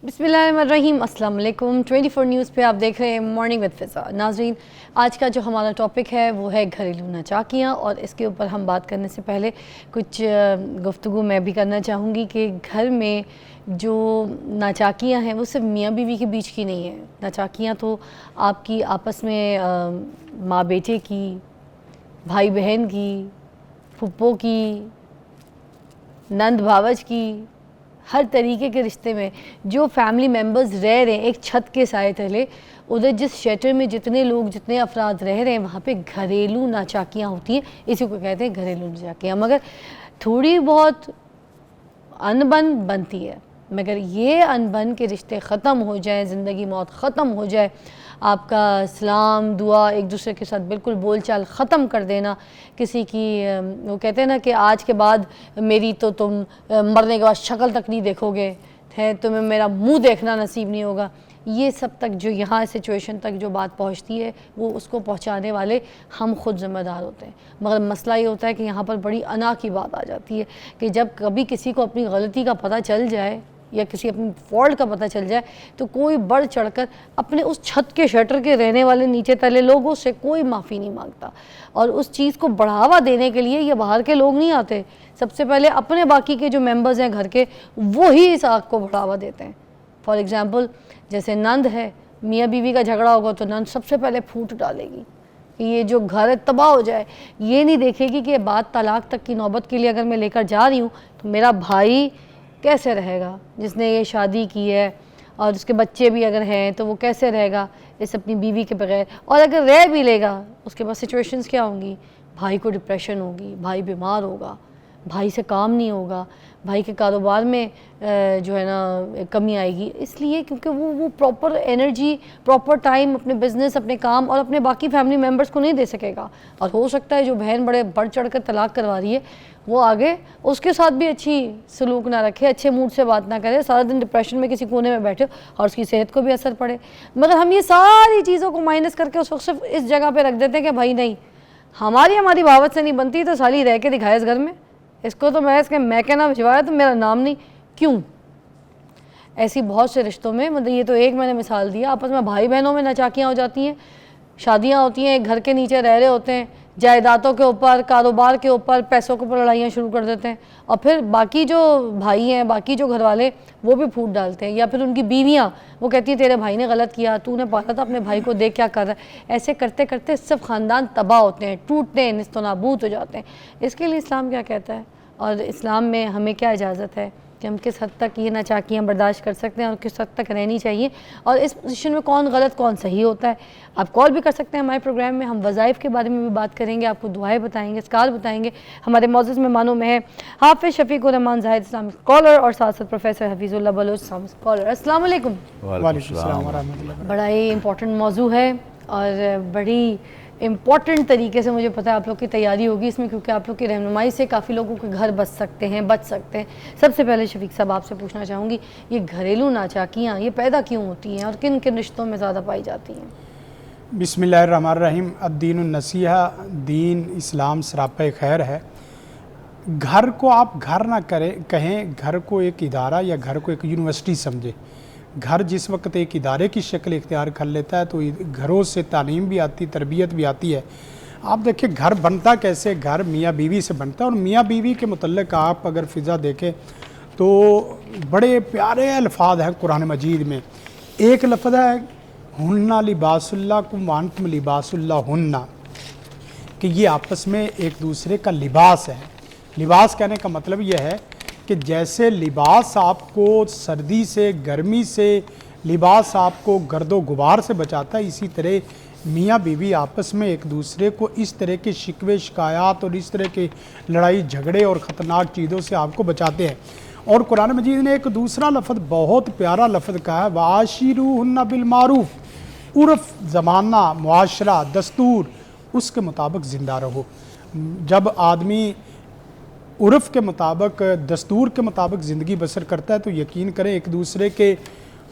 بسم اللہ الرحمن الرحیم، السلام علیکم۔ 24 نیوز پہ آپ دیکھ رہے ہیں مارننگ وتھ فضا۔ ناظرین، آج کا جو ہمارا ٹاپک ہے وہ ہے گھریلو ناچاکیاں، اور اس کے اوپر ہم بات کرنے سے پہلے کچھ گفتگو میں بھی کرنا چاہوں گی کہ گھر میں جو ناچاکیاں ہیں وہ صرف میاں بیوی کے بیچ کی نہیں ہیں۔ ناچاکیاں تو آپ کی آپس میں ماں بیٹے کی، بھائی بہن کی، پھپھو کی، نند بھاوج کی، ہر طریقے کے رشتے میں جو فیملی ممبرز رہ رہے ہیں ایک چھت کے سائے تلے، ادھر جس شیٹر میں جتنے لوگ جتنے افراد رہ رہے ہیں وہاں پہ گھریلو ناچاکیاں ہوتی ہیں۔ اسی کو کہتے ہیں گھریلو ناچاکیاں، مگر تھوڑی بہت ان بن بنتی ہے، مگر یہ ان بن کے رشتے ختم ہو جائیں، زندگی موت ختم ہو جائے، آپ کا سلام دعا ایک دوسرے کے ساتھ بالکل بول چال ختم کر دینا، کسی کی وہ کہتے ہیں نا کہ آج کے بعد میری تو تم مرنے کے بعد شکل تک نہیں دیکھو گے، تمہیں میرا منہ دیکھنا نصیب نہیں ہوگا، یہ سب تک جو یہاں سچویشن تک جو بات پہنچتی ہے وہ اس کو پہنچانے والے ہم خود ذمہ دار ہوتے ہیں۔ مگر مسئلہ یہ ہوتا ہے کہ یہاں پر بڑی انا کی بات آ جاتی ہے کہ جب کبھی کسی کو اپنی غلطی کا پتہ چل جائے یا کسی اپنی فالٹ کا پتہ چل جائے تو کوئی بڑھ چڑھ کر اپنے اس چھت کے شٹر کے رہنے والے نیچے تلے لوگوں سے کوئی معافی نہیں مانگتا، اور اس چیز کو بڑھاوا دینے کے لیے یہ باہر کے لوگ نہیں آتے، سب سے پہلے اپنے باقی کے جو ممبرز ہیں گھر کے وہی اس آگ کو بڑھاوا دیتے ہیں۔ فار ایگزامپل جیسے نند ہے، میاں بیوی کا جھگڑا ہوگا تو نند سب سے پہلے پھوٹ ڈالے گی کہ یہ جو گھر ہے تباہ ہو جائے، یہ نہیں دیکھے گی کہ بات طلاق تک کی نوبت کے لیے اگر میں لے کر جا رہی ہوں تو میرا بھائی کیسے رہے گا جس نے یہ شادی کی ہے، اور اس کے بچے بھی اگر ہیں تو وہ کیسے رہے گا اس اپنی بیوی کے بغیر، اور اگر رہ بھی لے گا اس کے بعد سچویشنز کیا ہوں گی، بھائی کو ڈپریشن ہوگی، بھائی بیمار ہوگا، بھائی سے کام نہیں ہوگا، بھائی کے کاروبار میں جو ہے نا کمی آئے گی، اس لیے کیونکہ وہ پراپر انرجی، پراپر ٹائم اپنے بزنس، اپنے کام اور اپنے باقی فیملی ممبرس کو نہیں دے سکے گا۔ اور ہو سکتا ہے جو بہن بڑے بڑھ چڑھ کر طلاق کروا رہی ہے وہ آگے اس کے ساتھ بھی اچھی سلوک نہ رکھے، اچھے موڈ سے بات نہ کرے، سارا دن ڈپریشن میں کسی کونے میں بیٹھے اور اس کی صحت کو بھی اثر پڑے۔ مگر ہم یہ ساری چیزوں کو مائنس کر کے اس وقت صرف اس جگہ پہ رکھ دیتے ہیں کہ بھائی نہیں، ہماری بھاوت سے نہیں بنتی تو سالی رہ کے دکھائے اس گھر میں، اس کو تو میں اس کے میں کہنا بھجوایا تو میرا نام نہیں کیوں۔ ایسی بہت سے رشتوں میں، مطلب یہ تو ایک میں نے مثال دیا، آپس میں بھائی بہنوں میں ناچاکیاں ہو جاتی ہیں، شادیاں ہوتی ہیں، ایک گھر کے نیچے رہ رہے ہوتے ہیں، جائیدادوں کے اوپر، کاروبار کے اوپر، پیسوں کے اوپر لڑائیاں شروع کر دیتے ہیں، اور پھر باقی جو بھائی ہیں، باقی جو گھر والے وہ بھی پھوٹ ڈالتے ہیں، یا پھر ان کی بیویاں وہ کہتی ہیں تیرے بھائی نے غلط کیا، تو نے پالا تھا اپنے بھائی کو، دیکھ کیا کر رہا ہے۔ ایسے کرتے کرتے سب خاندان تباہ ہوتے ہیں، ٹوٹتے ہیں، نیست و نابود ہو جاتے ہیں۔ اس کے لیے اسلام کیا کہتا ہے، اور اسلام میں ہمیں کیا اجازت ہے کہ ہم کس حد تک یہ ناچاکیاں برداشت کر سکتے ہیں اور کس حد تک رہنی چاہیے، اور اس پوزیشن میں کون غلط کون صحیح ہوتا ہے۔ آپ کال بھی کر سکتے ہیں ہمارے پروگرام میں، ہم وظائف کے بارے میں بھی بات کریں گے، آپ کو دعائیں بتائیں گے، اسکار بتائیں گے۔ ہمارے معزز مہمانوں میں ہے حافظ شفیق الرحمان زاہد، اسلامک اسکالر، اور ساتھ ساتھ پروفیسر حفیظ اللہ بلوچ، اسلامک اسکالر۔ السلام علیکم۔ وعلیکم السلام ورحمۃ اللہ۔ بڑا ہی امپورٹنٹ موضوع ہے اور بڑی امپورٹنٹ طریقے سے مجھے پتہ ہے آپ لوگ کی تیاری ہوگی اس میں، کیونکہ آپ لوگ کی رہنمائی سے کافی لوگوں کے گھر بچ سکتے ہیں۔ سب سے پہلے شفیق صاحب آپ سے پوچھنا چاہوں گی، یہ گھریلو ناچاکیاں یہ پیدا کیوں ہوتی ہیں اور کن کن رشتوں میں زیادہ پائی جاتی ہیں؟ بسم اللہ الرحمن الرحیم۔ الدین النصیحہ، دین اسلام سراپہ خیر ہے۔ گھر کو آپ گھر نہ کہیں، گھر کو ایک ادارہ یا گھر کو ایک یونیورسٹی سمجھے۔ گھر جس وقت ایک ادارے کی شکل اختیار کر لیتا ہے تو گھروں سے تعلیم بھی آتی، تربیت بھی آتی ہے۔ آپ دیکھیں گھر بنتا کیسے، گھر میاں بیوی سے بنتا ہے، اور میاں بیوی کے متعلق آپ اگر فضا دیکھیں تو بڑے پیارے الفاظ ہیں قرآن مجید میں۔ ایک لفظ ہے ہننا لباس اللہ کم وانتم لباس اللہ ہننا، کہ یہ آپس میں ایک دوسرے کا لباس ہے۔ لباس کہنے کا مطلب یہ ہے کہ جیسے لباس آپ کو سردی سے، گرمی سے، لباس آپ کو گرد و غبار سے بچاتا ہے، اسی طرح میاں بیوی آپس میں ایک دوسرے کو اس طرح کے شکوے شکایات اور اس طرح کے لڑائی جھگڑے اور خطرناک چیزوں سے آپ کو بچاتے ہیں۔ اور قرآن مجید نے ایک دوسرا لفظ، بہت پیارا لفظ کہا ہے، وَعَاشِرُوهُنَّ بِالْمَعْرُوفِ، عرف، زمانہ، معاشرہ، دستور، اس کے مطابق زندہ رہو۔ جب آدمی عرف کے مطابق، دستور کے مطابق زندگی بسر کرتا ہے تو یقین کریں ایک دوسرے کے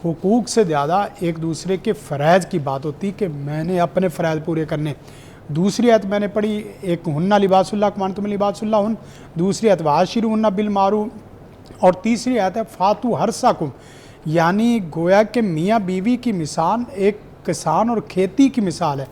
حقوق سے زیادہ ایک دوسرے کے فرائض کی بات ہوتی کہ میں نے اپنے فرائض پورے کرنے۔ دوسری آیت میں نے پڑھی، ایک ہننا لباس اللہ وانتم لباس اللہ ہن، دوسری آیت وعاشروہن بالمعروف، اور تیسری آیت ہے فاتو حرثکم، یعنی گویا کہ میاں بیوی کی مثال ایک کسان اور کھیتی کی مثال ہے.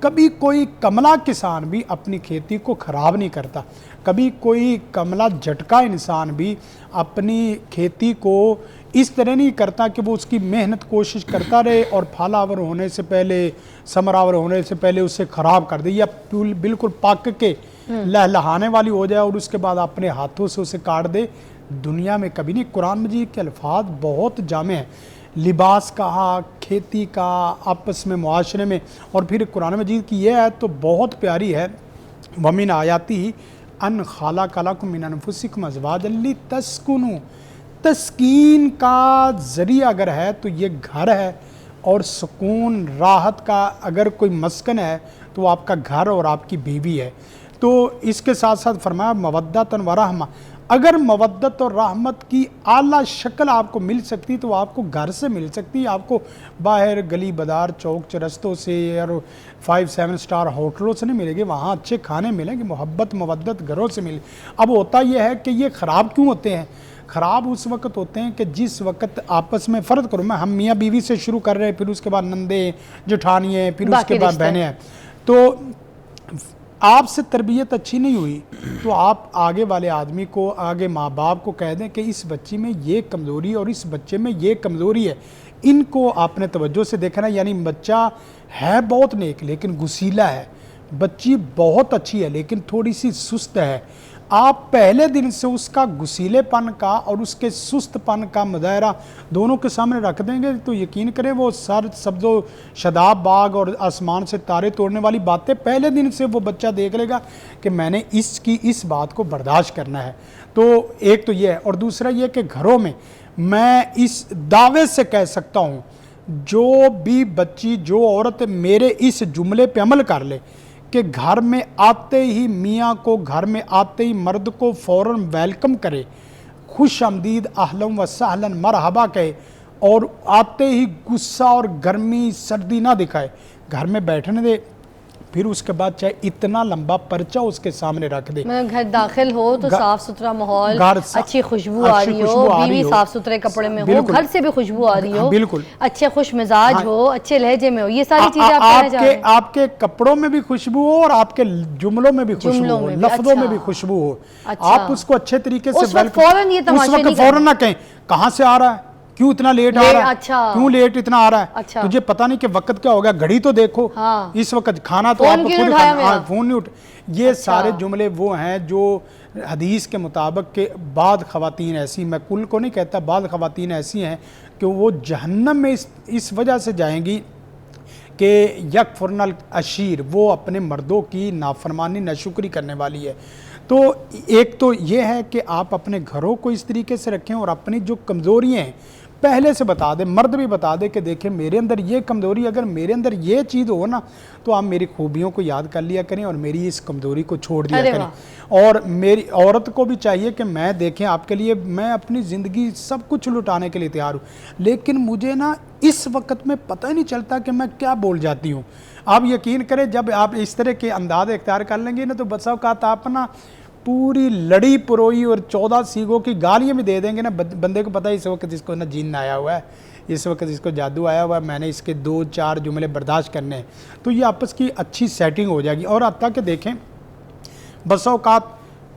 کبھی کوئی کملا کسان بھی اپنی کھیتی کو خراب نہیں کرتا, کبھی کوئی کملا جھٹکا انسان بھی اپنی کھیتی کو اس طرح نہیں کرتا کہ وہ اس کی محنت کوشش کرتا رہے اور پھل آور ہونے سے پہلے, ثمر آور ہونے سے پہلے اسے خراب کر دے, یا بالکل پک کے لہلہانے والی ہو جائے اور اس کے بعد اپنے ہاتھوں سے اسے کاٹ دے. دنیا میں کبھی نہیں. قرآن مجید کے الفاظ بہت جامع ہیں, لباس کا, کھیتی کا, آپس میں معاشرے میں. اور پھر قرآن مجید کی یہ آیت تو بہت پیاری ہے, وَمِنْ آیَاتِهِ أَنْ خَلَقَ لَكُم مِّنْ أَنفُسِكُمْ أَزْوَاجًا لِتَسْكُنُوا. تسکین کا ذریعہ اگر ہے تو یہ گھر ہے, اور سکون راحت کا اگر کوئی مسکن ہے تو وہ آپ کا گھر اور آپ کی بیوی ہے. تو اس کے ساتھ ساتھ فرمایا مودۃ و رحمہ. اگر مودت اور رحمت کی اعلیٰ شکل آپ کو مل سکتی تو آپ کو گھر سے مل سکتی, آپ کو باہر گلی بازار چوک چرستوں سے اور 5-7 اسٹار ہوٹلوں سے نہیں ملے گی, وہاں اچھے کھانے ملیں گے, محبت مودت گھروں سے ملے. اب ہوتا یہ ہے کہ یہ خراب کیوں ہوتے ہیں؟ خراب اس وقت ہوتے ہیں کہ جس وقت آپس میں, فرض کرو میں ہم میاں بیوی سے شروع کر رہے ہیں, پھر اس کے بعد نندے جٹھانیے, پھر اس کے بعد بہنیں ہیں, تو آپ سے تربیت اچھی نہیں ہوئی تو آپ آگے والے آدمی کو, آگے ماں باپ کو کہہ دیں کہ اس بچی میں یہ کمزوری اور اس بچے میں یہ کمزوری ہے, ان کو آپ نے توجہ سے دیکھنا. یعنی بچہ ہے بہت نیک لیکن گسیلا ہے, بچی بہت اچھی ہے لیکن تھوڑی سی سست ہے. آپ پہلے دن سے اس کا گسیلے پن کا اور اس کے سست پن کا مظاہرہ دونوں کے سامنے رکھ دیں گے تو یقین کریں وہ سبز و شاداب باغ اور آسمان سے تارے توڑنے والی باتیں پہلے دن سے وہ بچہ دیکھ لے گا کہ میں نے اس بات کو برداشت کرنا ہے. تو ایک تو یہ ہے, اور دوسرا یہ کہ گھروں میں اس دعوے سے کہہ سکتا ہوں جو بھی بچی, جو عورت میرے اس جملے پہ عمل کر لے کہ گھر میں آتے ہی میاں کو, گھر میں آتے ہی مرد کو فوراً ویلکم کرے, خوش آمدید اہلاً و سہلاً مرحبا کہے, اور آتے ہی غصہ اور گرمی سردی نہ دکھائے, گھر میں بیٹھنے دے, پھر اس کے بعد چاہے اتنا لمبا پرچہ اس کے سامنے رکھ دے. مطلب گھر داخل ہو تو صاف ستھرا ماحول, اچھی خوشبو آ رہی ہو, بیوی صاف ستھرے کپڑے میں ہو, گھر سے بھی خوشبو آ رہی ہو, بالکل اچھے خوش مزاج ہو, اچھے لہجے میں ہو, یہ ساری چیزیں آپ کہنا چاہ رہے ہیں. آپ کے کپڑوں میں بھی خوشبو ہو اور آپ کے جملوں میں بھی خوشبو ہو, لفظوں میں بھی خوشبو ہو, آپ اس کو اچھے طریقے سے ویلکم. اس وقت فوراً نہ کہیں کہاں سے آ رہا ہے, کیوں اتنا لیٹ آ رہا ہے, کیوں لیٹ اتنا آ رہا ہے, تجھے پتہ نہیں کہ وقت کیا ہو گیا, گھڑی تو دیکھو, اس وقت کھانا تو آپ خود کھانا, فون نہیں اٹھ. یہ سارے جملے وہ ہیں جو حدیث کے مطابق کہ بعض خواتین ایسی, میں کل کو نہیں کہتا, بعض خواتین ایسی ہیں کہ وہ جہنم میں اس وجہ سے جائیں گی کہ یکفرن العشیر, وہ اپنے مردوں کی نافرمانی ناشکری کرنے والی ہے. تو ایک تو یہ ہے کہ آپ اپنے گھروں کو اس طریقے سے رکھیں اور اپنی جو کمزوریاں ہیں پہلے سے بتا دیں, مرد بھی بتا دے کہ دیکھیں میرے اندر یہ کمزوری, اگر میرے اندر یہ چیز ہو نا تو آپ میری خوبیوں کو یاد کر لیا کریں اور میری اس کمزوری کو چھوڑ دیا کریں. اور میری عورت کو بھی چاہیے کہ میں دیکھیں آپ کے لیے میں اپنی زندگی سب کچھ لٹانے کے لیے تیار ہوں, لیکن مجھے نا اس وقت میں پتہ ہی نہیں چلتا کہ میں کیا بول جاتی ہوں. آپ یقین کریں جب آپ اس طرح کے انداز اختیار کر لیں گے نا تو بسا اوقات آپ نا پوری لڑی پروئی اور 14 سیگوں کی گالیاں بھی دے دیں گے نا, بندے کو پتہ ہے اس وقت اس کو نا جین آیا ہوا ہے, اس وقت اس کو جادو آیا ہوا ہے, میں نے اس کے 2-4 جملے برداشت کرنے ہیں. تو یہ آپس کی اچھی سیٹنگ ہو جائے گی. اور حتیٰ کہ دیکھیں بسا اوقات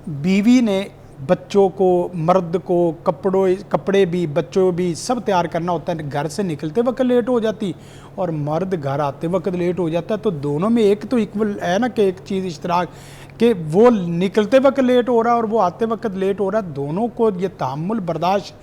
بیوی نے بچوں کو, مرد کو کپڑے بھی, بچوں بھی سب تیار کرنا ہوتا ہے, گھر سے نکلتے وقت لیٹ ہو جاتی اور مرد گھر آتے وقت لیٹ ہو جاتا ہے. تو دونوں میں ایک تو ایکول ہے نا کہ ایک چیز اشتراک کہ وہ نکلتے وقت لیٹ ہو رہا ہے اور وہ آتے وقت لیٹ ہو رہا ہے, دونوں کو یہ تحمل برداشت.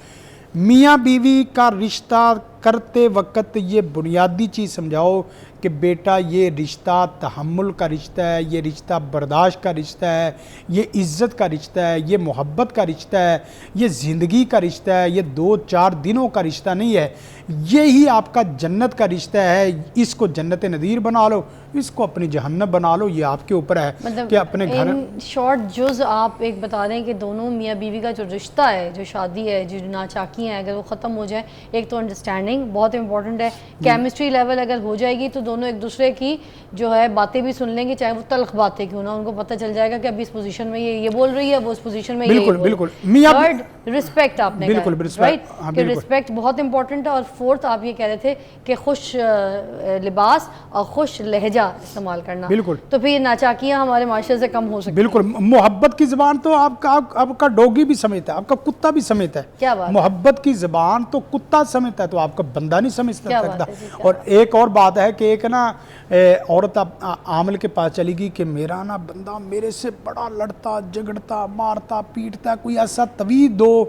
میاں بیوی کا رشتہ کرتے وقت یہ بنیادی چیز سمجھاؤ کہ بیٹا یہ رشتہ تحمل کا رشتہ ہے, یہ رشتہ برداشت کا رشتہ ہے, یہ عزت کا رشتہ ہے, یہ محبت کا رشتہ ہے, یہ زندگی کا رشتہ ہے, یہ 2-4 دنوں کا رشتہ نہیں ہے, یہی آپ کا جنت کا رشتہ ہے. اس کو جنت نظیر بنا لو, اس کو اپنی جہنم بنا لو, یہ آپ کے اوپر ہے. مطلب کہ اپنے گھر شارٹ جز آپ ایک بتا دیں کہ دونوں میاں بیوی کا جو رشتہ ہے, جو شادی ہے, جو ناچاکیاں ہیں, اگر وہ ختم ہو جائیں, ایک تو انڈرسٹینڈنگ بہت امپورٹنٹ ہے, کیمسٹری لیول اگر ہو جائے گی تو دونوں ایک دوسرے کی جو ہے باتیں بھی سن لیں گے, چاہے وہ تلخ باتیں کیوں نہ, ان کو پتہ چل جائے گا کہ ابھی اس پوزیشن میں یہ بول رہی ہے, وہ اس پوزیشن میں یہ بالکل میاں تھرڈ رسپیکٹ آپ نے بالکل رائٹ کہ رسپیکٹ بہت امپورٹنٹ ہے, اور فورتھ آپ یہ کہہ رہے تھے کہ خوش لباس اور خوش لہجہ استعمال کرنا, بالکل, تو پھر یہ ناچاکیاں ہمارے معاشرے سے کم ہو سکتی ہیں. بالکل محبت کی زبان تو آپ کا ڈوگی بھی سمیتا ہے, آپ کا کتا بھی سمیتا ہے. کیا بات, محبت کی زبان تو کتا سمجھتا ہے تو آپ کا بندہ نہیں سمجھ سکتا. جی, اور ایک اور بات ہے کہ ایک نا عورت عامل کے پاس چلی گئی کہ میرا نا بندہ میرے سے بڑا لڑتا جھگڑتا مارتا پیٹتا, کوئی ایسا طویل دو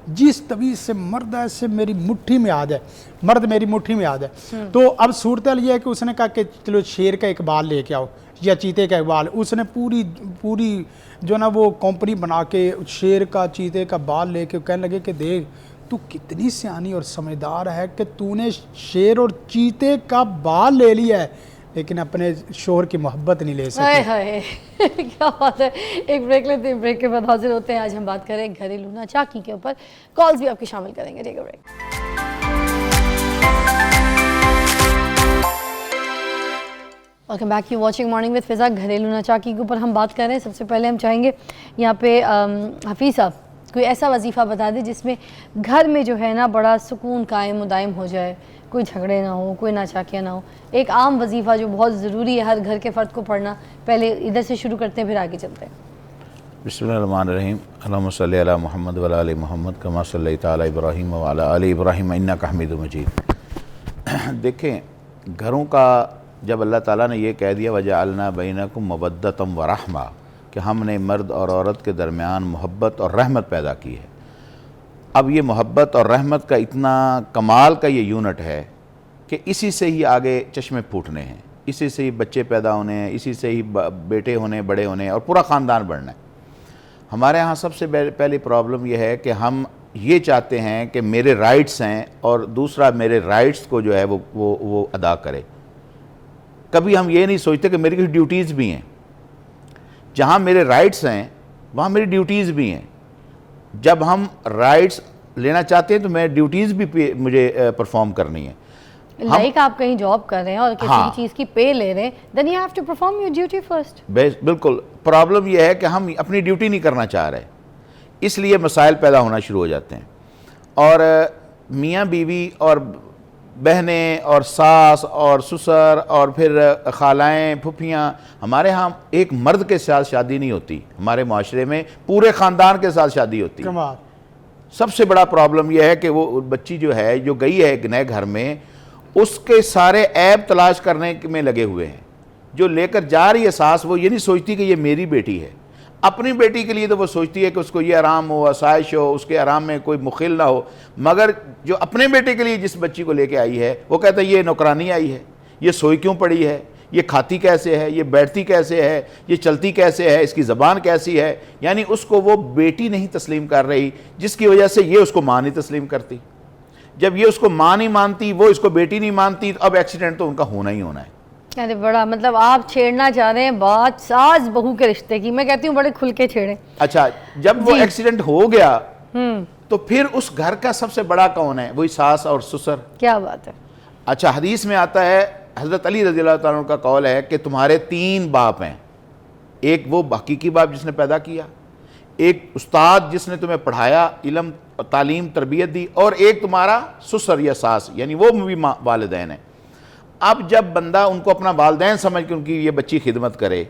جس طویل سے مرد ایسے میری مٹھی میں آ جائے, مرد میری مٹھی میں آ جائے. تو اب صورتحال یہ ہے کہ اس نے کہا کہ چلو شیر کا ایک بال لے کے آؤ یا چیتے کا ایک بال. اس نے پوری جو نا وہ کمپنی بنا کے شیر کا چیتے کا بال لے کے کہنے لگے کہ دیکھ تو کتنی سیانی اور سمجھدار ہے کہ تو نے شیر اور چیتے کا بال لے لیا ہے لیکن اپنے شوہر کی محبت نہیں لے سکے. کیا بات ہے. ایک بریک لیتے ہیں, بریک کے بعد حاضر ہوتے ہیں. آج ہم بات کریں گھریلو ناچاکی کے اوپر, کالز بھی آپ کی شامل کریں گے. Take a break. Welcome back, you watching morning with Fiza. گھریلو ناچاکی کے اوپر ہم بات کر رہے ہیں. سب سے پہلے ہم چاہیں گے یہاں پہ حفیظ صاحب کوئی ایسا وظیفہ بتا دیں جس میں گھر میں جو ہے نا بڑا سکون قائم و دائم ہو جائے, کوئی جھگڑے نہ ہو, کوئی ناچاکیاں نہ ہو. ایک عام وظیفہ جو بہت ضروری ہے ہر گھر کے فرد کو پڑھنا. پہلے ادھر سے شروع کرتے ہیں پھر آگے چلتے ہیں. بسم اللہ الرحمن الرحیم. اللہم صلی علی محمد وعلی آل محمد کما صلیت علی ابراہیم وعلی آل ابراہیم انک حمید مجید. دیکھیں گھروں کا جب اللہ تعالیٰ نے یہ کہہ دیا وجعلنا بینکم مودۃ ورحمہ کہ ہم نے مرد اور عورت کے درمیان محبت اور رحمت پیدا کی ہے. اب یہ محبت اور رحمت کا اتنا کمال کا یہ یونٹ ہے کہ اسی سے ہی آگے چشمے پھوٹنے ہیں, اسی سے ہی بچے پیدا ہونے ہیں, اسی سے ہی بیٹے ہونے, بڑے ہونے اور پورا خاندان بڑھنا ہے. ہمارے ہاں سب سے پہلی پرابلم یہ ہے کہ ہم یہ چاہتے ہیں کہ میرے رائٹس ہیں اور دوسرا میرے رائٹس کو جو ہے وہ ادا کرے. کبھی ہم یہ نہیں سوچتے کہ میری کچھ ڈیوٹیز بھی ہیں. جہاں میرے رائٹس ہیں وہاں میری ڈیوٹیز بھی ہیں. جب ہم رائٹس لینا چاہتے ہیں تو میں ڈیوٹیز بھی مجھے پرفارم کرنی ہے. لائک آپ کہیں جاب کر رہے ہیں اور کسی چیز کی پے لے رہے ہیں, then you have to perform your duty first. بالکل. پرابلم یہ ہے کہ ہم اپنی ڈیوٹی نہیں کرنا چاہ رہے, اس لیے مسائل پیدا ہونا شروع ہو جاتے ہیں. اور میاں بیوی اور بہنیں اور ساس اور سسر اور پھر خالائیں پھپھیاں, ہمارے ہاں ایک مرد کے ساتھ شادی نہیں ہوتی, ہمارے معاشرے میں پورے خاندان کے ساتھ شادی ہوتی ہے. سب سے بڑا پرابلم یہ ہے کہ وہ بچی جو ہے جو گئی ہے نئے گھر میں, اس کے سارے عیب تلاش کرنے میں لگے ہوئے ہیں. جو لے کر جا رہی ہے ساس, وہ یہ نہیں سوچتی کہ یہ میری بیٹی ہے. اپنی بیٹی کے لیے تو وہ سوچتی ہے کہ اس کو یہ آرام ہو, آسائش ہو, اس کے آرام میں کوئی مخل نہ ہو. مگر جو اپنے بیٹے کے لیے جس بچی کو لے کے آئی ہے وہ کہتا ہے یہ نوکرانی آئی ہے, یہ سوئی کیوں پڑی ہے, یہ کھاتی کیسے ہے, یہ بیٹھتی کیسے ہے, یہ چلتی کیسے ہے, اس کی زبان کیسی ہے. یعنی اس کو وہ بیٹی نہیں تسلیم کر رہی, جس کی وجہ سے یہ اس کو ماں نہیں تسلیم کرتی. جب یہ اس کو ماں نہیں مانتی, وہ اس کو بیٹی نہیں مانتی, تو اب ایکسیڈنٹ تو ان کا ہونا ہی ہونا ہے. ارے بڑا مطلب آپ چھیڑنا چاہ رہے ہیں بات ساس بہو کے رشتے کی. میں کہتی ہوں بڑے کھل کے چھیڑیں. اچھا, جب وہ ایکسیڈنٹ ہو گیا تو پھر اس گھر کا سب سے بڑا کون ہے؟ وہی ساس اور سسر. کیا بات ہے. اچھا, حدیث میں آتا ہے, حضرت علی رضی اللہ تعالیٰ عنہ کا قول ہے کہ تمہارے 3 باپ ہیں. ایک وہ حقیقی باپ جس نے پیدا کیا, ایک استاد جس نے تمہیں پڑھایا, علم تعلیم تربیت دی, اور ایک تمہارا سسر یا ساس, یعنی وہ بھی والدین ہیں. اب جب بندہ ان کو اپنا والدین سمجھ کے ان کی یہ بچی خدمت کرے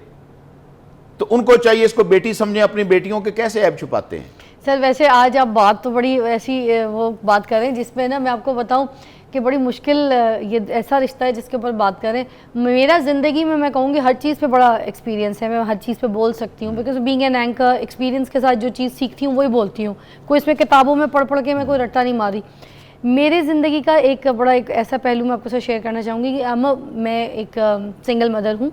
تو ان کو چاہیے اس کو بیٹی سمجھیں. اپنی بیٹیوں کے کیسے عیب چھپاتے ہیں. سر ویسے آج آپ بات تو بڑی ایسی وہ بات کریں جس میں نا میں آپ کو بتاؤں کہ بڑی مشکل یہ ایسا رشتہ ہے جس کے اوپر بات کریں. میرا زندگی میں کہوں گی ہر چیز پہ بڑا ایکسپیرینس ہے, میں ہر چیز پہ بول سکتی ہوں, because being an anchor experience کے ساتھ جو چیز سیکھتی ہوں وہی بولتی ہوں. کوئی اس میں کتابوں میں پڑھ کے میں کوئی رٹا نہیں ماری. میرے زندگی کا ایک ایسا پہلو میں آپ کو سے شیئر کرنا چاہوں گی کہ میں ایک سنگل مدر ہوں,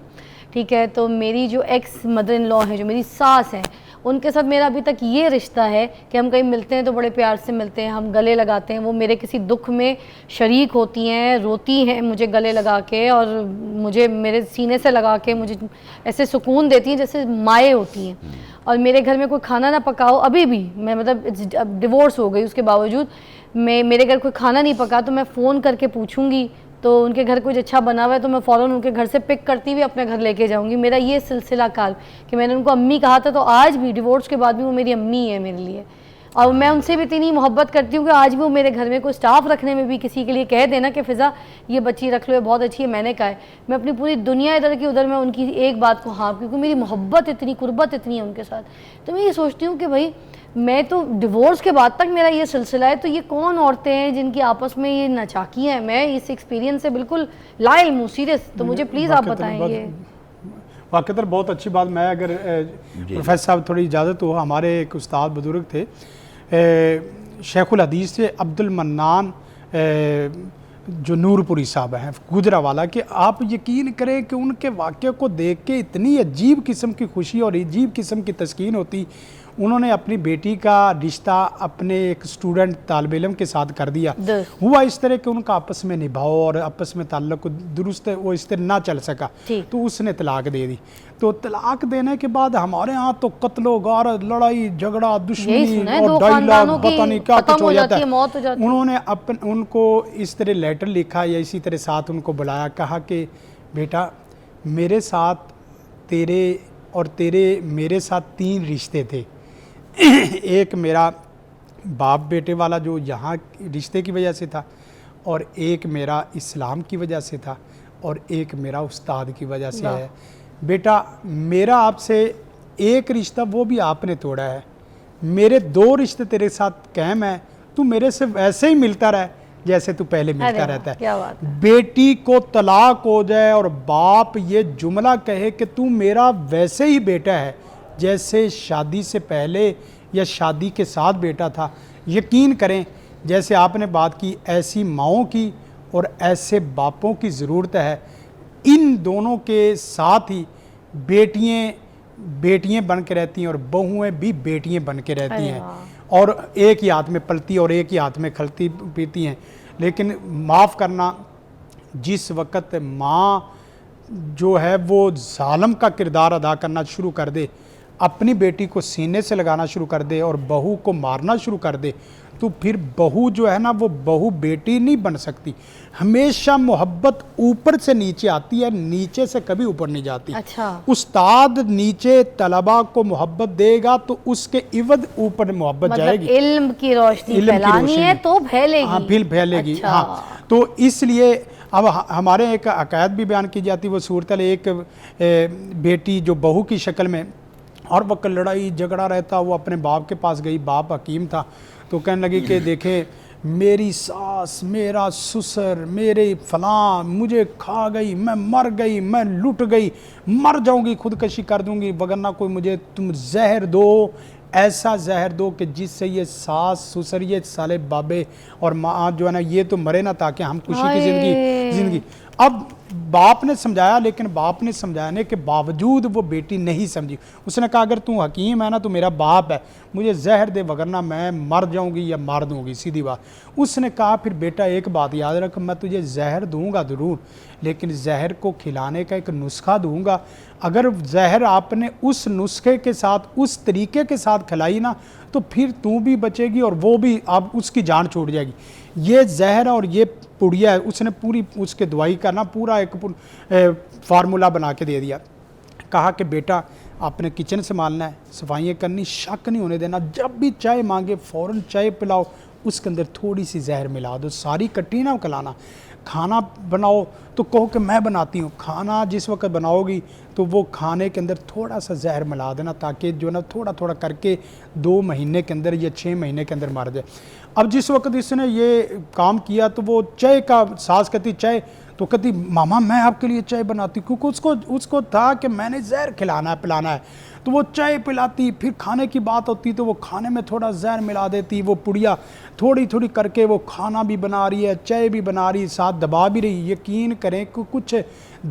ٹھیک ہے. تو میری جو ایکس مدر ان لا ہیں, جو میری ساس ہیں, ان کے ساتھ میرا ابھی تک یہ رشتہ ہے کہ ہم کہیں ملتے ہیں تو بڑے پیار سے ملتے ہیں, ہم گلے لگاتے ہیں. وہ میرے کسی دکھ میں شریک ہوتی ہیں, روتی ہیں مجھے گلے لگا کے, اور مجھے میرے سینے سے لگا کے مجھے ایسے سکون دیتی ہیں جیسے مائیں ہوتی ہیں. اور میرے گھر میں کوئی کھانا نہ پکاؤ, ابھی بھی میں مطلب ڈیورس ہو گئی, اس کے باوجود میرے گھر کوئی کھانا نہیں پکا تو میں فون کر کے پوچھوں گی تو ان کے گھر کچھ اچھا بنا ہوا ہے تو میں فوراً ان کے گھر سے پک کرتی ہوئی اپنے گھر لے کے جاؤں گی. میرا یہ سلسلہ کار کہ میں نے ان کو امی کہا تھا تو آج بھی ڈیورس کے بعد بھی وہ میری امی ہے میرے لیے, اور میں ان سے بھی اتنی محبت کرتی ہوں کہ آج بھی وہ میرے گھر میں کوئی سٹاف رکھنے میں بھی کسی کے لیے کہہ دینا کہ فضا یہ بچی رکھ لو, یہ بہت اچھی ہے, میں نے کہا ہے میں اپنی پوری دنیا ادھر کی ادھر میں ان کی ایک بات کو ہاں, کیونکہ میری محبت اتنی قربت اتنی ہے ان کے ساتھ. تو میں یہ سوچتی ہوں کہ بھائی میں تو ڈیورس کے بعد تک میرا یہ سلسلہ ہے, تو یہ کون عورتیں ہیں جن کی آپس میں یہ ناچاکیاں ہیں؟ میں اس ایکسپیرینس سے بالکل لا علم ہوں سیریس, تو مجھے پلیز آپ بتائیں. یہ واقعتاً بہت اچھی بات. میں اگر پروفیسر صاحب تھوڑی اجازت ہو, ہمارے ایک استاد بزرگ تھے شیخ الحدیث سے عبد المنان جو نور پوری صاحب ہیں گجرانوالہ کے, آپ یقین کریں کہ ان کے واقعے کو دیکھ کے اتنی عجیب قسم کی خوشی اور عجیب قسم کی تسکین ہوتی. انہوں نے اپنی بیٹی کا رشتہ اپنے ایک اسٹوڈنٹ طالب علم کے ساتھ کر دیا. ہوا اس طرح کہ ان کا آپس میں نبھاؤ اور آپس میں تعلق درست وہ اس طرح نہ چل سکا, تو اس نے طلاق دے دی. تو طلاق دینے کے بعد ہمارے ہاں تو قتل و غارت, لڑائی جھگڑا, دشمنی اور ڈائلاگ پتہ نہیں کیا کچھ ہو جاتا ہے. انہوں نے ان کو اس طرح لیٹر لکھا یا اسی طرح ساتھ ان کو بلایا, کہا کہ بیٹا میرے ساتھ تیرے اور تیرے میرے ساتھ 3 رشتے تھے. ایک میرا باپ بیٹے والا جو یہاں رشتے کی وجہ سے تھا, اور ایک میرا اسلام کی وجہ سے تھا, اور ایک میرا استاد کی وجہ سے ہے. بیٹا میرا آپ سے ایک رشتہ وہ بھی آپ نے توڑا ہے, میرے 2 رشتے تیرے ساتھ قائم ہیں, تو میرے سے ویسے ہی ملتا رہے جیسے تو پہلے ملتا رہتا ہے. بیٹی کو طلاق ہو جائے اور باپ یہ جملہ کہے کہ تو میرا ویسے ہی بیٹا ہے جیسے شادی سے پہلے یا شادی کے ساتھ بیٹا تھا, یقین کریں جیسے آپ نے بات کی ایسی ماؤں کی اور ایسے باپوں کی ضرورت ہے. ان دونوں کے ساتھ ہی بیٹیاں بن کے رہتی ہیں اور بہویں بھی بیٹیاں بن کے رہتی ہیں, اور ایک ہی ہاتھ میں پلتی اور ایک ہی ہاتھ میں کھلتی پیتی ہیں. لیکن معاف کرنا, جس وقت ماں جو ہے وہ ظالم کا کردار ادا کرنا شروع کر دے, اپنی بیٹی کو سینے سے لگانا شروع کر دے اور بہو کو مارنا شروع کر دے, تو پھر بہو جو ہے نا وہ بہو بیٹی نہیں بن سکتی. ہمیشہ محبت اوپر سے نیچے آتی ہے, نیچے سے کبھی اوپر نہیں جاتی. استاد نیچے طلباء کو محبت دے گا تو اس کے عوض اوپر محبت جائے گی. علم کی روشنی پھیلانی ہے تو پھیلے گی. ہاں پھیلے گی. ہاں تو اس لیے اب ہمارے ایک عقائد بھی بیان کی جاتی, وہ صورتحال ایک بیٹی جو بہو کی شکل میں ہر وقت لڑائی جھگڑا رہتا, وہ اپنے باپ کے پاس گئی, باپ حکیم تھا, تو کہنے لگی کہ دیکھیں میری ساس, میرا سسر, میرے فلاں مجھے کھا گئی, میں مر گئی, میں لٹ گئی, مر جاؤں گی, خودکشی کر دوں گی, وگرنہ کوئی مجھے تم زہر دو, ایسا زہر دو کہ جس سے یہ ساس سسر یہ سالے بابے اور ماں جو ہے نا یہ تو مرے نہ, تاکہ ہم خوشی کی زندگی. اب باپ نے سمجھایا, لیکن باپ نے سمجھانے کے باوجود وہ بیٹی نہیں سمجھی. اس نے کہا اگر تو حکیم ہے نا تو میرا باپ ہے, مجھے زہر دے وگرنہ میں مر جاؤں گی یا مار دوں گی, سیدھی بات. اس نے کہا پھر بیٹا ایک بات یاد رکھ, میں تجھے زہر دوں گا ضرور, لیکن زہر کو کھلانے کا ایک نسخہ دوں گا. اگر زہر آپ نے اس نسخے کے ساتھ اس طریقے کے ساتھ کھلائی نا تو پھر تو بھی بچے گی اور وہ بھی, اب اس کی جان چھوٹ جائے گی. یہ زہر اور یہ پڑیا ہے, اس نے پوری اس کے دوائی کا نا پورا ایک فارمولہ بنا کے دے دیا. کہا کہ بیٹا آپ نے کچن سنبھالنا ہے, صفائیاں کرنی, شک نہیں ہونے دینا, جب بھی چائے مانگے فوراً چائے پلاؤ, اس کے اندر تھوڑی سی زہر ملا دو, ساری کٹی نہ کھلانا. کھانا بناؤ تو کہو کہ میں بناتی ہوں, کھانا جس وقت بناؤ گی تو وہ کھانے کے اندر تھوڑا سا زہر ملا دینا, تاکہ جو نا تھوڑا تھوڑا کر کے 2 مہینے کے اندر یا 6 مہینے کے اندر مر جائے. اب جس وقت اس نے یہ کام کیا تو وہ چائے کا ساس کہتی چائے, تو کہتی ماما میں آپ کے لیے چائے بناتی, کیونکہ اس کو تھا کہ میں نے زہر کھلانا ہے پلانا ہے. تو وہ چائے پلاتی, پھر کھانے کی بات ہوتی تو وہ کھانے میں تھوڑا زہر ملا دیتی. وہ پڑیا تھوڑی تھوڑی کر کے وہ کھانا بھی بنا رہی ہے, چائے بھی بنا رہی, ساتھ دبا بھی رہی. یقین کریں کہ کچھ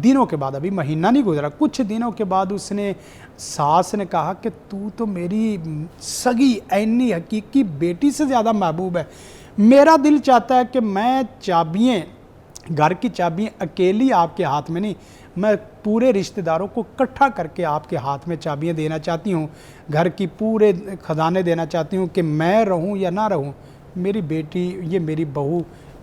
دنوں کے بعد, ابھی مہینہ نہیں گزرا, کچھ دنوں کے بعد اس نے ساس نے کہا کہ تو میری سگی عینی حقیقی بیٹی سے زیادہ محبوب ہے. میرا دل چاہتا ہے کہ میں چابیاں, گھر کی چابیاں اکیلی آپ کے ہاتھ میں نہیں, میں پورے رشتہ داروں کو اکٹھا کر کے آپ کے ہاتھ میں چابیاں دینا چاہتی ہوں, گھر کی پورے خزانے دینا چاہتی ہوں, کہ میں رہوں یا نہ رہوں, میری بیٹی یہ میری بہو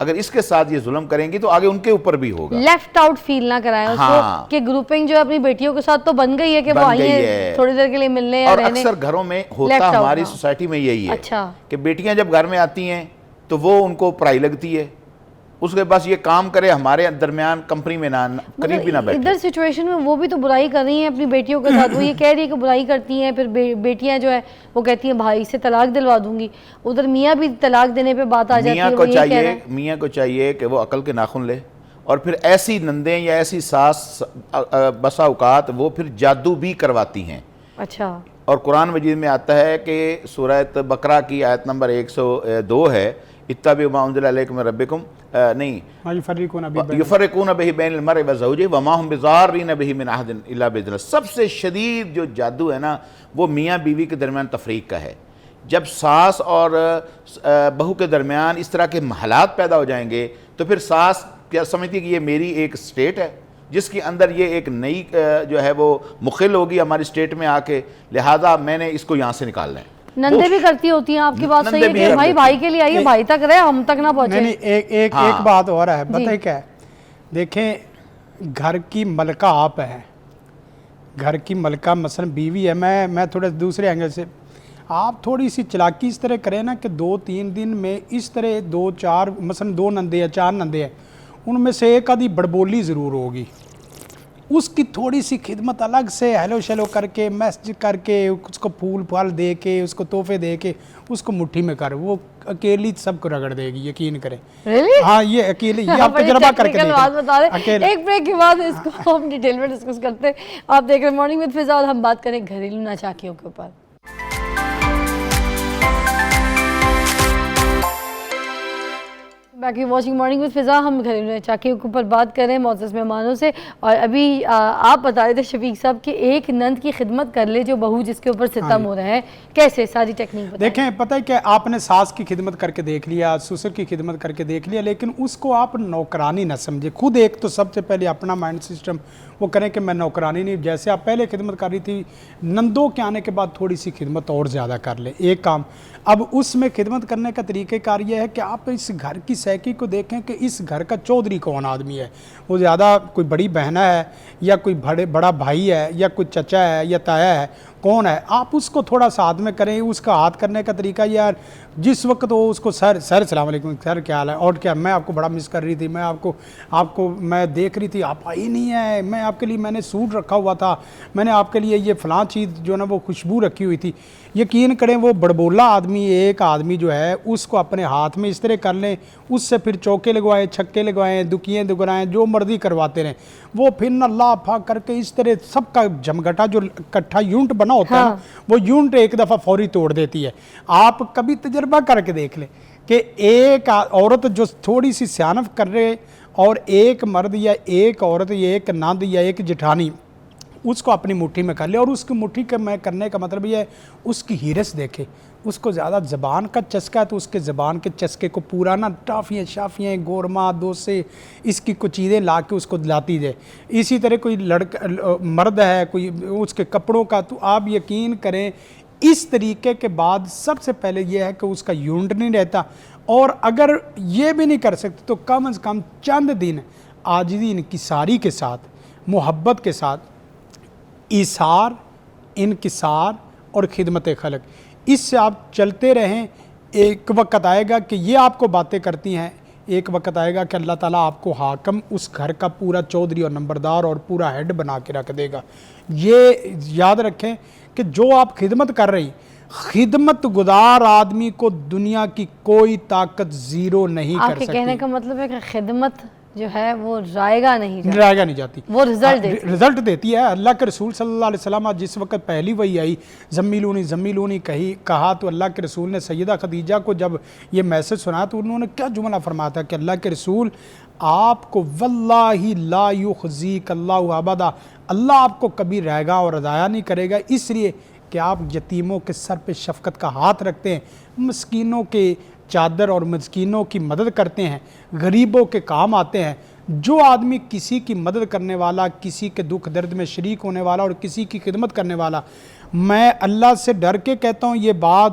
اگر اس کے ساتھ یہ ظلم کریں گی تو آگے ان کے اوپر بھی ہوگا. لیفٹ آؤٹ فیل نہ کرائیں اس کو کہ گروپنگ جو ہے اپنی بیٹیوں کے ساتھ تو بن گئی ہے کہ وہ آئی ہیں تھوڑی دیر کے لیے ملنے یا رہنے. اور اکثر گھروں میں ہوتا ہماری سوسائٹی میں یہی ہے کہ بیٹیاں جب گھر میں آتی ہیں تو وہ ان کو پرائی لگتی ہے, اس کے پاس یہ کام کرے, ہمارے درمیان کمپنی میں قریب بھی نہ بیٹھے. ادھر سچویشن میں وہ بھی تو برائی کر رہی ہیں اپنی بیٹیوں کے ساتھ, وہ یہ کہہ رہی ہے کہ برائی کرتی ہیں, پھر بیٹیاں جو ہے وہ کہتی ہیں بھائی سے طلاق دلوا دوں گی. ادھر میاں بھی طلاق دینے پہ بات آ جاتی ہے. میاں کو چاہیے کہ وہ عقل کے ناخن لے, اور پھر ایسی نندیں یا ایسی ساس بسا اوقات وہ پھر جادو بھی کرواتی ہیں. اچھا. اور قرآن مجید میں آتا ہے کہ سورہ بقرہ کی آیت نمبر 102 ہے, اتبعوا ما انزل الیکم من ربکم, نہیں یفرقون بہ بین المرء وزوجہ وما ہم بضارین بہ من احد الا باذن. سب سے شدید جو جادو ہے نا وہ میاں بیوی کے درمیان تفریق کا ہے. جب ساس اور بہو کے درمیان اس طرح کے حالات پیدا ہو جائیں گے تو پھر ساس کیا سمجھتی ہے کہ یہ میری ایک سٹیٹ ہے جس کے اندر یہ ایک نئی جو ہے وہ مخل ہوگی ہماری سٹیٹ میں آ کے, لہٰذا میں نے اس کو یہاں سے نکالنا ہے. نندے بھی کرتی ہوتی ہیں, آپ کی بات صحیح ہے کہ بھائی بھائی کے لیے آئیے, بھائی تک رہے ہم تک نہ پہنچے. نہیں ایک بات اور ہے, پتہ کیا ہے, دیکھیں گھر کی ملکہ آپ ہیں, گھر کی ملکہ مثلا بیوی ہے. میں تھوڑے دوسرے اینگل سے, آپ تھوڑی سی چلاکی اس طرح کریں نا کہ 2-3 دن میں اس طرح 2-4 مثلا 2 نندے یا 4 نندے ہیں, ان میں سے ایک آدھی بڑبولی ضرور ہوگی, اس کی تھوڑی سی خدمت الگ سے ہیلو شیلو کر کے میسج کر کے اس کو پھول پھال دے کے اس کو تحفے دے کے اس کو مٹھی میں کر, وہ اکیلی سب کو رگڑ دے گی, یقین کریں. ہاں یہ اکیلی, یہ آپ تجربہ کر کے دیکھیں. ایک بریک کے بعد اس کو ہم ڈیٹیل میں ڈسکس کرتے ہیں. آپ دیکھ رہے ہیں مارننگ وتھ فضا, اور ہم بات کریں گھریلو ناچاکیوں کے اوپر. باقی واچنگ مارننگ وتھ فضا, ہم گھریلو ناچاکیوں کے اوپر بات کر رہے ہیں معزز مہمانوں سے. اور ابھی آپ بتا رہے تھے شفیق صاحب کہ ایک نند کی خدمت کر لے جو بہو جس کے اوپر ستم ہو رہا ہے, کیسے ساری ٹیکنیک بتائیں. دیکھیں پتہ ہے کہ آپ نے ساس کی خدمت کر کے دیکھ لیا, سسر کی خدمت کر کے دیکھ لیا, لیکن اس کو آپ نوکرانی نہ سمجھے. خود ایک تو سب سے پہلے اپنا مائنڈ سسٹم وہ کریں کہ میں نوکرانی نہیں, جیسے آپ پہلے خدمت کر رہی تھی, نندوں کے آنے کے بعد تھوڑی سی خدمت اور زیادہ کر لیں. ایک کام اب اس میں خدمت کرنے کا طریقہ کار یہ ہے کہ آپ اس گھر کی سیکی کو دیکھیں کہ اس گھر کا چودھری کون آدمی ہے. وہ زیادہ کوئی بڑی بہنہ ہے یا کوئی بڑا بھائی ہے یا کوئی چچا ہے یا تایا ہے, کون ہے, آپ اس کو تھوڑا سا ہاتھ میں کریں. اس کا ہاتھ کرنے کا طریقہ یار جس وقت وہ اس کو سر السلام علیکم, سر کیا حال ہے, اور کیا میں آپ کو بڑا مس کر رہی تھی, میں آپ کو میں دیکھ رہی تھی, آپ آئی نہیں ہے, میں آپ کے لیے میں نے سوٹ رکھا ہوا تھا, میں نے آپ کے لیے یہ فلاں چیز جو نا وہ خوشبو رکھی ہوئی تھی. یقین کریں وہ بڑبولا آدمی, ایک آدمی جو ہے اس کو اپنے ہاتھ میں اس طرح کر لیں, اس سے پھر چوکے لگوائیں, چھکے لگوائیں, دکیاں دگرائیں, جو مرضی کرواتے رہیں. وہ پھر نہ لا پھا کر کے اس طرح سب کا جمگٹا جو کٹھا یونٹ بنا ہوتا ہے وہ یونٹ ایک دفعہ فوری توڑ دیتی ہے. آپ کبھی تجربہ کر کے دیکھ لیں کہ ایک عورت جو تھوڑی سی سیانت کر رہے اور ایک مرد یا ایک عورت یا ایک نند یا ایک جٹھانی اس کو اپنی مٹھی میں کر لے, اور اس کی مٹھی میں کرنے کا مطلب یہ ہے اس کی ہیرس دیکھے. اس کو زیادہ زبان کا چسکا ہے تو اس کے زبان کے چسکے کو پورا نہ ٹافیاں شافیاں گورما دوسے اس کی کچھ چیزیں لا کے اس کو دلاتی دے. اسی طرح کوئی مرد ہے کوئی اس کے کپڑوں کا, تو آپ یقین کریں اس طریقے کے بعد سب سے پہلے یہ ہے کہ اس کا یونٹ نہیں رہتا. اور اگر یہ بھی نہیں کر سکتے تو کم از کم چند دن عاجزی انکساری کے ساتھ, محبت کے ساتھ, ایثار, انکسار اور خدمت خلق, اس سے آپ چلتے رہیں. ایک وقت آئے گا کہ یہ آپ کو باتیں کرتی ہیں, ایک وقت آئے گا کہ اللہ تعالیٰ آپ کو حاکم اس گھر کا پورا چودھری اور نمبردار اور پورا ہیڈ بنا کے رکھ دے گا. یہ یاد رکھیں کہ جو آپ خدمت کر رہی, خدمت گزار آدمی کو دنیا کی کوئی طاقت زیرو نہیں کر سکتی. آپ کے کہنے کا مطلب ہے کہ خدمت جو ہے وہ رائگاں نہیں جاتی, وہ رزلٹ دیتی ہے. اللہ کے رسول صلی اللہ علیہ وسلم جس وقت پہلی وحی آئی زمیلونی کہا تو اللہ کے رسول نے سیدہ خدیجہ کو جب یہ میسج سنا تو انہوں نے کیا جملہ فرمایا تھا کہ اللہ کے رسول آپ کو واللہ لا یخزیک اللہ ابدا, اللہ آپ کو کبھی رائگاں اور رضایا نہیں کرے گا, اس لیے کہ آپ یتیموں کے سر پہ شفقت کا ہاتھ رکھتے ہیں, مسکینوں کے چادر اور مسکینوں کی مدد کرتے ہیں, غریبوں کے کام آتے ہیں. جو آدمی کسی کی مدد کرنے والا, کسی کے دکھ درد میں شریک ہونے والا اور کسی کی خدمت کرنے والا, میں اللہ سے ڈر کے کہتا ہوں یہ بات,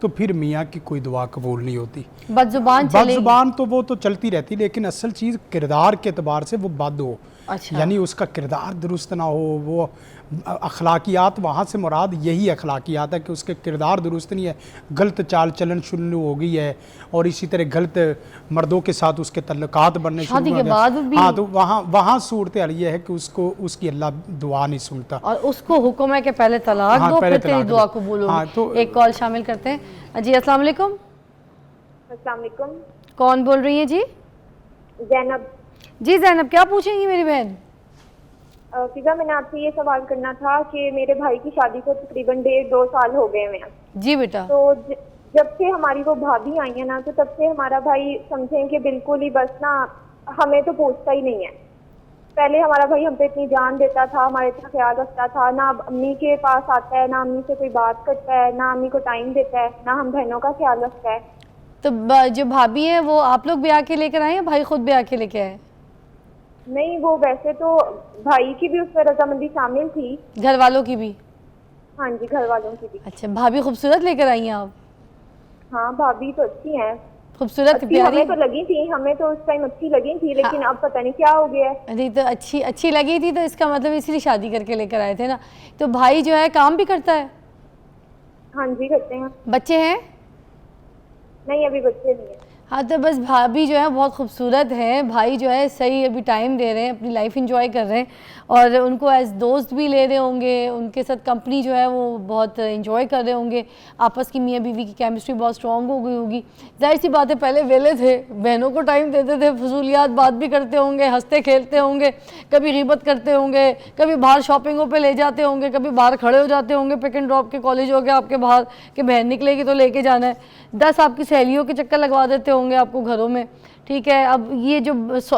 تو پھر میاں کی کوئی دعا قبول نہیں ہوتی. بدزبان بد زبان تو وہ تو چلتی رہتی, لیکن اصل چیز کردار کے اعتبار سے وہ بد ہو, اچھا یعنی اس کا کردار درست نہ ہو. وہ اخلاقیات, وہاں سے مراد یہی اخلاقیات ہے کہ اس کے کردار درست نہیں ہے, غلط چال چلن شروع ہو گئی ہے, اور اسی طرح غلط مردوں کے ساتھ اس کے تعلقات بننے شروع شادی ہو کے گئے. بعد بھی ہاں, تو وہاں صورتحال یہ ہے کہ اس کی اللہ دعا نہیں سنتا. اور اس کو حکم ہے کہ پہلے طلاق ہاں، دو پہلے پھر تیری طلاق دعا دو. قبول ہاں، ہوگی. تو ایک کال شامل کرتے ہیں. جی السلام علیکم, السلام علیکم. کون بول رہی ہیں جی؟ زینب. جی زینب, کیا پوچھیں گی میری بہن؟ فضا, میں نے آپ سے یہ سوال کرنا تھا کہ میرے بھائی کی شادی کو تقریباً 1.5-2 سال ہو گئے ہیں. جی بیٹا. تو جب سے ہماری وہ بھابھی آئی ہیں نا, تو تب سے ہمارا بھائی سمجھیں کہ بالکل ہی بس نا ہمیں تو پوچھتا ہی نہیں ہے. پہلے ہمارا بھائی ہم پہ اتنی جان دیتا تھا, ہمارے اتنا خیال رکھتا تھا, نہ امی کے پاس آتا ہے, نہ امی سے کوئی بات کرتا ہے, نہ امی کو ٹائم دیتا ہے, نہ ہم بہنوں کا خیال رکھتا ہے. تو جو بھابھی ہیں وہ آپ لوگ بیاہ کے لے کر آئے یا بھائی خود بیاہ کے لے کے آئے؟ نہیں, وہ ویسے تو بھائی کی بھی اس میں رضامندی شامل تھی. گھر والوں کی بھی؟ ہاں جی, گھر والوں کی بھی. اچھا, بھابھی خوبصورت لے کر آئی ہیں آپ؟ ہاں, بھابھی تو اچھی ہیں, خوبصورت اچھی پیاری. ہمیں تو لگی تھی, ہمیں تو اس ٹائم اچھی لگی تھی, لیکن اب پتہ نہیں کیا ہو گیا ہے. نہیں تو اچھی لگی تھی تو اس کا مطلب اسی لیے شادی کر کے لے کر آئے تھے نا. تو بھائی جو ہے کام بھی کرتا ہے؟ ہاں جی, کرتے ہیں. بچے ہیں؟ نہیں, ابھی بچے نہیں ہیں. ہاں, تو بس بھابھی جو ہے بہت خوبصورت ہے, بھائی جو ہے صحیح ابھی ٹائم دے رہے ہیں, اپنی لائف انجوائے کر رہے ہیں, اور ان کو ایز دوست بھی لے رہے ہوں گے, ان کے ساتھ کمپنی جو ہے وہ بہت انجوائے کر رہے ہوں گے. آپس کی میاں بیوی کی کیمسٹری بہت اسٹرانگ ہو گئی ہوگی. ظاہر سی بات ہے, پہلے ویلے تھے, بہنوں کو ٹائم دیتے تھے, فضولیات بات بھی کرتے ہوں گے, ہنستے کھیلتے ہوں گے, کبھی غیبت کرتے ہوں گے, کبھی باہر شاپنگوں پہ لے جاتے ہوں گے, کبھی باہر کھڑے ہو جاتے ہوں گے, پک اینڈ ڈراپ کے کالج ہو گیا آپ کے باہر کہ بہن نکلے گی تو لے کے جانا ہے, 10 آپ کی سہیلیوں کے چکر لگوا دیتے ہوں گے آپ کو گھروں میں, ٹھیک ہے. اب یہ جو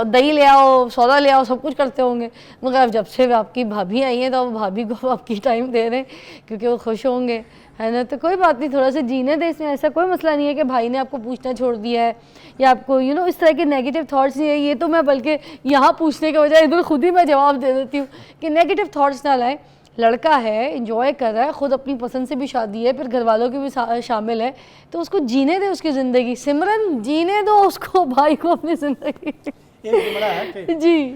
دہی لے آؤ, سودا لے آؤ, سب کچھ کرتے ہوں گے, مگر اب جب سے آپ کی بھابھی آئی ہیں تو وہ بھابھی کو آپ کی ٹائم دے رہے ہیں کیونکہ وہ خوش ہوں گے, ہے نا. تو کوئی بات نہیں, تھوڑا سا جینے دے, اس میں ایسا کوئی مسئلہ نہیں ہے کہ بھائی نے آپ کو پوچھنا چھوڑ دیا ہے یا آپ کو اس طرح کے نیگیٹو تھاٹس نہیں ہے. یہ تو میں بلکہ یہاں پوچھنے کے بجائے ادھر خود ہی میں جواب دے دیتی ہوں کہ نیگیٹو تھاٹس نہ لائیں. لڑکا ہے, انجوائے کر رہا ہے, خود اپنی پسند سے بھی شادی ہے, پھر گھر والوں کی بھی شامل ہے, تو اس کو جینے دیں اس کی زندگی. سمرن, جینے دو اس کو, بھائی کو, اپنی زندگی. ایک جملہ ہے کہ جی,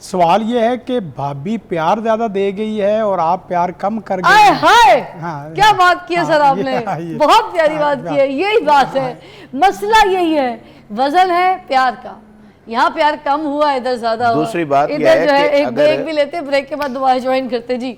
سوال یہ ہے کہ بھابھی پیار زیادہ دے گئی ہے اور آپ پیار کم کر گئے آئے ہیں. ہائے, ہاں, کیا بات کی ہے سر آپ نے, یہ بہت پیاری بات کی ہے. یہی بات ہے, مسئلہ یہی ہے, وزن ہے پیار کا. یہاں پیار کم ہوا, ادھر زیادہ ہوا. دوسری بات یہ ادھر ہے جو ہے کہ ایک اگر بریک بھی لیتے, بریک کے بعد دوبارہ جوائن کرتے. جی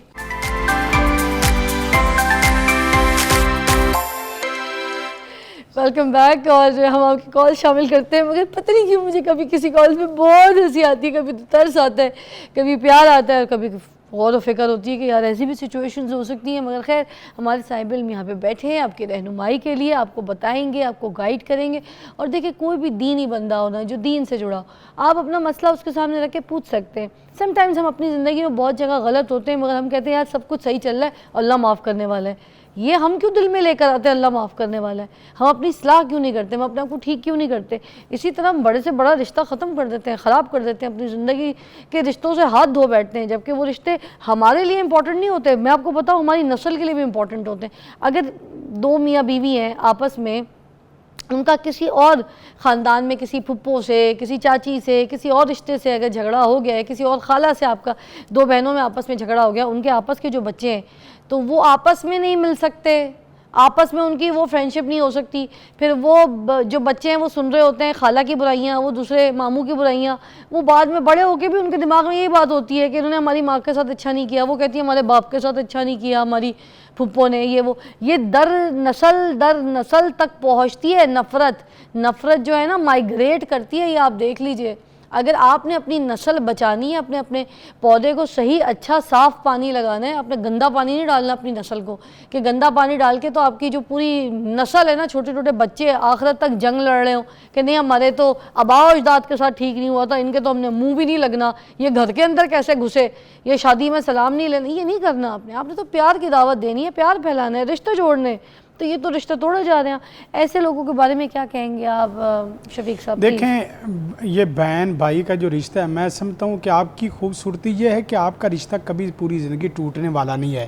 ویلکم بیک, اور ہم آپ کی کال شامل کرتے ہیں, مگر پتہ نہیں کیوں مجھے کبھی کسی کال میں بہت ہنسی آتی ہے, کبھی ترس آتا ہے, کبھی پیار آتا ہے, کبھی غور و فکر ہوتی ہے کہ یار ایسی بھی سچویشنز ہو سکتی ہیں. مگر خیر, ہمارے صاحب علم یہاں پہ بیٹھے ہیں آپ کی رہنمائی کے لیے, آپ کو بتائیں گے, آپ کو گائیڈ کریں گے. اور دیکھیں, کوئی بھی دینی بندہ ہونا جو دین سے جڑا ہو, آپ اپنا مسئلہ اس کے سامنے رکھ کے پوچھ سکتے ہیں. سم ٹائمز ہم اپنی زندگی میں بہت جگہ غلط ہوتے ہیں, مگر ہم کہتے ہیں یار سب کچھ صحیح چل رہا ہے, اللہ معاف کرنے والا ہے. یہ ہم کیوں دل میں لے کر آتے ہیں اللہ معاف کرنے والا ہے؟ ہم اپنی اصلاح کیوں نہیں کرتے, ہم اپنے آپ کو ٹھیک کیوں نہیں کرتے؟ اسی طرح ہم بڑے سے بڑا رشتہ ختم کر دیتے ہیں, خراب کر دیتے ہیں, اپنی زندگی کے رشتوں سے ہاتھ دھو بیٹھتے ہیں, جبکہ وہ رشتے ہمارے لیے امپورٹنٹ نہیں ہوتے. میں آپ کو بتاؤں, ہماری نسل کے لیے بھی امپورٹنٹ ہوتے ہیں. اگر 2 میاں بیوی ہیں آپس میں, ان کا کسی اور خاندان میں کسی پھپھو سے, کسی چاچی سے, کسی اور رشتے سے اگر جھگڑا ہو گیا ہے, کسی اور خالہ سے آپ کا 2 بہنوں میں آپس میں جھگڑا ہو گیا, ان کے آپس کے جو بچے ہیں تو وہ آپس میں نہیں مل سکتے, آپس میں ان کی وہ فرینڈشپ نہیں ہو سکتی. پھر وہ جو بچے ہیں وہ سن رہے ہوتے ہیں خالہ کی برائیاں, وہ دوسرے ماموں کی برائیاں, وہ بعد میں بڑے ہو کے بھی ان کے دماغ میں یہی بات ہوتی ہے کہ انہوں نے ہماری ماں کے ساتھ اچھا نہیں کیا, وہ کہتی ہے ہمارے باپ کے ساتھ اچھا نہیں کیا ہماری پھپھو نے, یہ در نسل تک پہنچتی ہے. نفرت جو ہے نا مائیگریٹ کرتی ہے, یہ آپ دیکھ لیجئے. اگر آپ نے اپنی نسل بچانی ہے, اپنے پودے کو صحیح اچھا صاف پانی لگانا ہے, آپ نے گندا پانی نہیں ڈالنا اپنی نسل کو, کہ گندا پانی ڈال کے تو آپ کی جو پوری نسل ہے نا, چھوٹے چھوٹے بچے آخرت تک جنگ لڑ رہے ہوں کہ نہیں ہمارے تو آباء و اجداد کے ساتھ ٹھیک نہیں ہوا تھا, ان کے تو ہم نے منہ بھی نہیں لگنا, یہ گھر کے اندر کیسے گھسے, یہ شادی میں سلام نہیں لینا. یہ نہیں کرنا آپ نے تو پیار کی دعوت دینی ہے, پیار پھیلانا ہے, رشتے جوڑنے. تو یہ تو رشتہ توڑے جا رہے ہیں. ایسے لوگوں کے بارے میں کیا کہیں گے آپ شفیق صاحب؟ دیکھیں, یہ بہن بھائی کا جو رشتہ ہے, میں سمجھتا ہوں کہ آپ کی خوبصورتی یہ ہے کہ آپ کا رشتہ کبھی پوری زندگی ٹوٹنے والا نہیں ہے.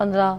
15,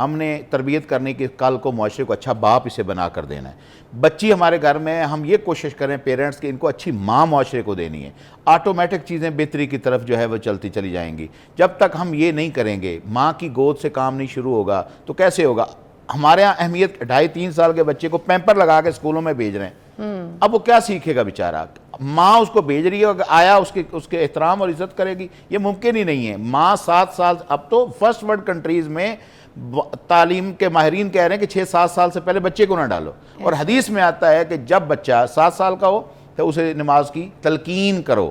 ہم نے تربیت کرنے کی کل کو معاشرے کو اچھا باپ اسے بنا کر دینا ہے. بچی ہمارے گھر میں ہم یہ کوشش کریں پیرنٹس کہ ان کو اچھی ماں معاشرے کو دینی ہے, آٹومیٹک چیزیں بہتری کی طرف جو ہے وہ چلتی چلی جائیں گی. جب تک ہم یہ نہیں کریں گے, ماں کی گود سے کام نہیں شروع ہوگا تو کیسے ہوگا. ہمارے یہاں اہمیت 2.5-3 سال کے بچے کو پیمپر لگا کے اسکولوں میں بھیج رہے ہیں, اب وہ کیا سیکھے گا بیچارہ. ماں اس کو بھیج رہی ہے, آیا اس کے احترام اور عزت کرے گی, یہ ممکن ہی نہیں ہے. ماں 7 سال, اب تو فرسٹ ورلڈ کنٹریز میں تعلیم کے ماہرین کہہ رہے ہیں کہ 6-7 سال سے پہلے بچے کو نہ ڈالو, اور حدیث میں آتا ہے کہ جب بچہ 7 سال کا ہو تو اسے نماز کی تلقین کرو,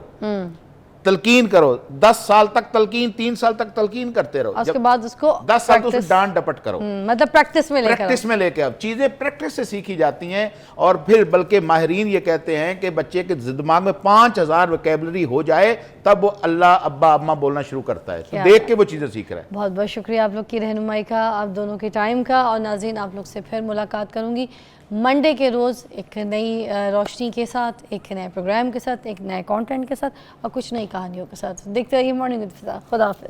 تلقین کرو. 10 سال تک تلقین, 3 سال تک تلقین کرتے رہو, اس کے بعد اس کو 10 سال تو اسے ڈانٹ ڈپٹ کرو, مطلب پریکٹس میں لے کر پریکٹس میں لے کے. اب چیزیں پریکٹس سے سیکھی جاتی ہیں, اور پھر بلکہ ماہرین یہ کہتے ہیں کہ بچے کے دماغ میں 5000 ویکیبلری ہو جائے تب وہ اللہ ابا اماں بولنا شروع کرتا ہے, تو دیکھ کے وہ چیزیں سیکھ رہا ہے. بہت بہت شکریہ آپ لوگ کی رہنمائی کا, آپ دونوں کے ٹائم کا. اور ناظرین, آپ لوگ سے پھر ملاقات کروں گی منڈے کے روز ایک نئی روشنی کے ساتھ, ایک نئے پروگرام کے ساتھ, ایک نئے کانٹینٹ کے ساتھ اور کچھ نئی کہانیوں کے ساتھ. دیکھتے رہیے مارننگ وتھ فضا. خدا حافظ.